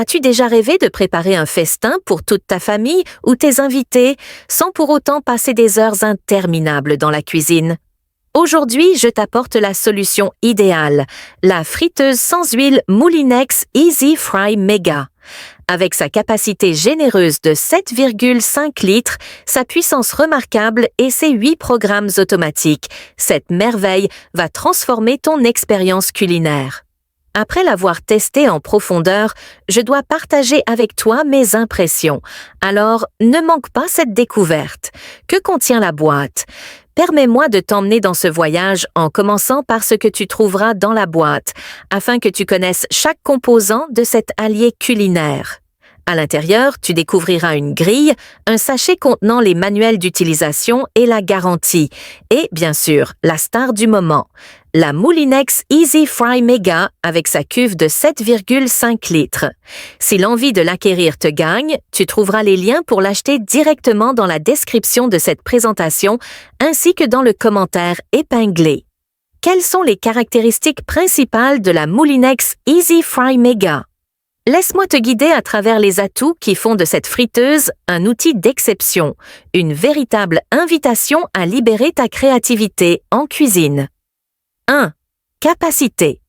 As-tu déjà rêvé de préparer un festin pour toute ta famille ou tes invités, sans pour autant passer des heures interminables dans la cuisine? Aujourd'hui, je t'apporte la solution idéale, la friteuse sans huile Moulinex Easy Fry Mega. Avec sa capacité généreuse de 7,5 litres, sa puissance remarquable et ses 8 programmes automatiques, cette merveille va transformer ton expérience culinaire. Après l'avoir testé en profondeur, je dois partager avec toi mes impressions. Alors, ne manque pas cette découverte. Que contient la boîte? Permets-moi de t'emmener dans ce voyage en commençant par ce que tu trouveras dans la boîte, afin que tu connaisses chaque composant de cet allié culinaire. À l'intérieur, tu découvriras une grille, un sachet contenant les manuels d'utilisation et la garantie, et bien sûr, la star du moment, la Moulinex Easy Fry Mega avec sa cuve de 7,5 litres. Si l'envie de l'acquérir te gagne, tu trouveras les liens pour l'acheter directement dans la description de cette présentation ainsi que dans le commentaire épinglé. Quelles sont les caractéristiques principales de la Moulinex Easy Fry Mega? Laisse-moi te guider à travers les atouts qui font de cette friteuse un outil d'exception, une véritable invitation à libérer ta créativité en cuisine. 1. Capacité.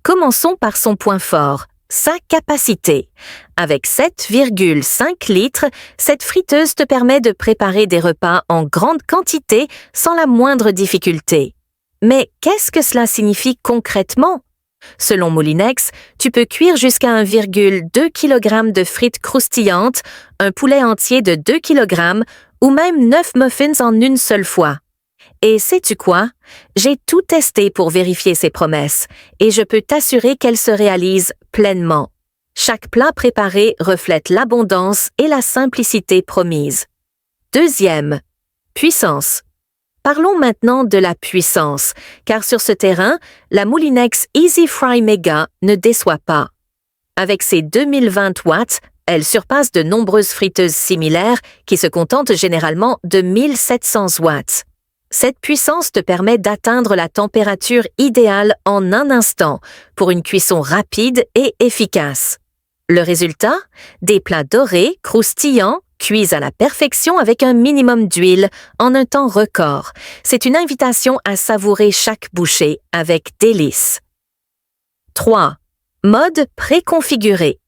Commençons par son point fort, sa capacité. Avec 7,5 litres, cette friteuse te permet de préparer des repas en grande quantité sans la moindre difficulté. Mais qu'est-ce que cela signifie concrètement? Selon Moulinex, tu peux cuire jusqu'à 1,2 kg de frites croustillantes, un poulet entier de 2 kg ou même 9 muffins en une seule fois. Et sais-tu quoi? J'ai tout testé pour vérifier ces promesses et je peux t'assurer qu'elles se réalisent pleinement. Chaque plat préparé reflète l'abondance et la simplicité promises. 2. Puissance. Parlons maintenant de la puissance, car sur ce terrain, la Moulinex Easy Fry Mega ne déçoit pas. Avec ses 2020 watts, elle surpasse de nombreuses friteuses similaires qui se contentent généralement de 1700 watts. Cette puissance te permet d'atteindre la température idéale en un instant pour une cuisson rapide et efficace. Le résultat? Des plats dorés, croustillants, cuits à la perfection avec un minimum d'huile en un temps record. C'est une invitation à savourer chaque bouchée avec délice. 3. Mode préconfiguré.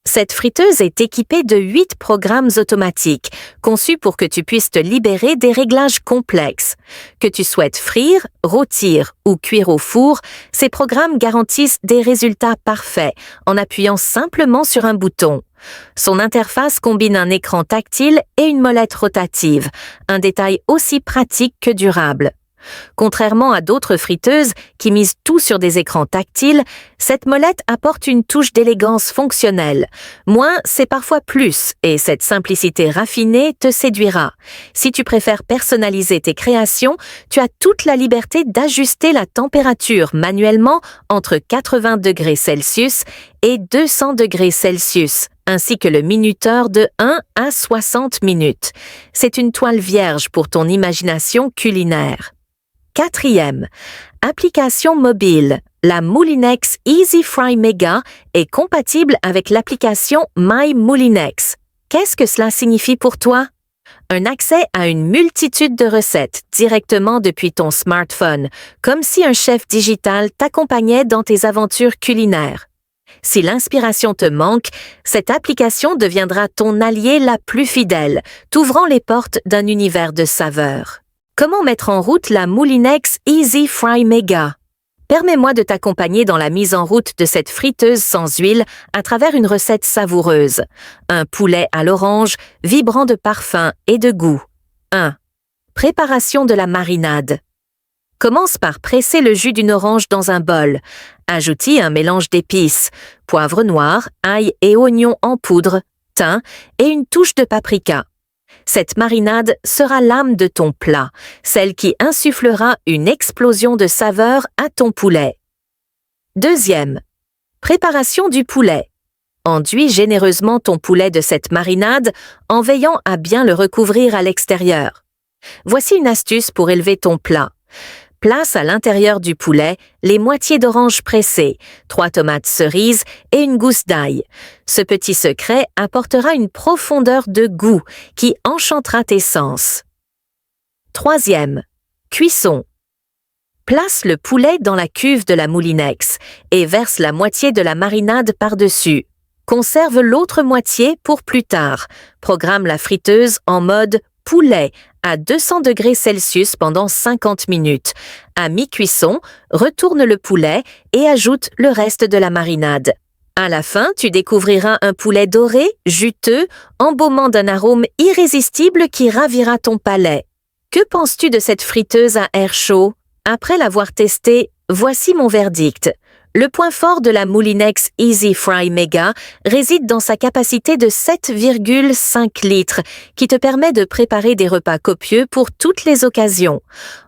Cette friteuse est équipée de 8 programmes automatiques, conçus pour que tu puisses te libérer des réglages complexes. Que tu souhaites frire, rôtir ou cuire au four, ces programmes garantissent des résultats parfaits en appuyant simplement sur un bouton. Son interface combine un écran tactile et une molette rotative, un détail aussi pratique que durable. Contrairement à d'autres friteuses qui misent tout sur des écrans tactiles, cette molette apporte une touche d'élégance fonctionnelle. Moins, c'est parfois plus, et cette simplicité raffinée te séduira. Si tu préfères personnaliser tes créations, tu as toute la liberté d'ajuster la température manuellement entre 80 degrés Celsius et 200 degrés Celsius, ainsi que le minuteur de 1 à 60 minutes. C'est une toile vierge pour ton imagination culinaire. 4. Application mobile. La Moulinex Easy Fry Mega est compatible avec l'application My Moulinex. Qu'est-ce que cela signifie pour toi? Un accès à une multitude de recettes directement depuis ton smartphone, comme si un chef digital t'accompagnait dans tes aventures culinaires. Si l'inspiration te manque, cette application deviendra ton allié la plus fidèle, t'ouvrant les portes d'un univers de saveurs. Comment mettre en route la Moulinex Easy Fry Mega? Permets-moi de t'accompagner dans la mise en route de cette friteuse sans huile à travers une recette savoureuse. Un poulet à l'orange, vibrant de parfum et de goût. 1. Préparation de la marinade. Commence par presser le jus d'une orange dans un bol. Ajoute-y un mélange d'épices, poivre noir, ail et oignon en poudre, thym et une touche de paprika. Cette marinade sera l'âme de ton plat, celle qui insufflera une explosion de saveurs à ton poulet. 2. Préparation du poulet. Enduis généreusement ton poulet de cette marinade en veillant à bien le recouvrir à l'extérieur. Voici une astuce pour élever ton plat. Place à l'intérieur du poulet les moitiés d'orange pressées, 3 tomates cerises et une gousse d'ail. Ce petit secret apportera une profondeur de goût qui enchantera tes sens. Troisième, cuisson. Place le poulet dans la cuve de la moulinex et verse la moitié de la marinade par-dessus. Conserve l'autre moitié pour plus tard. Programme la friteuse en mode poulet à 200 degrés Celsius pendant 50 minutes. À mi-cuisson, retourne le poulet et ajoute le reste de la marinade. À la fin, tu découvriras un poulet doré, juteux, embaumant d'un arôme irrésistible qui ravira ton palais. Que penses-tu de cette friteuse à air chaud? Après l'avoir testée, voici mon verdict. Le point fort de la Moulinex Easy Fry Mega réside dans sa capacité de 7,5 litres, qui te permet de préparer des repas copieux pour toutes les occasions.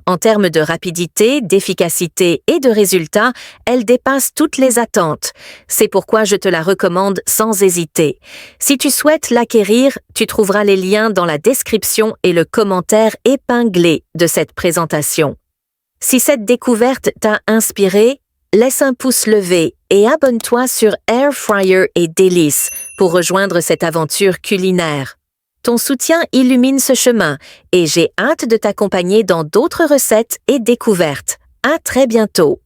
En termes de rapidité, d'efficacité et de résultats, elle dépasse toutes les attentes. C'est pourquoi je te la recommande sans hésiter. Si tu souhaites l'acquérir, tu trouveras les liens dans la description et le commentaire épinglé de cette présentation. Si cette découverte t'a inspiré, laisse un pouce levé et abonne-toi sur Air Fryer et Délices pour rejoindre cette aventure culinaire. Ton soutien illumine ce chemin et j'ai hâte de t'accompagner dans d'autres recettes et découvertes. À très bientôt!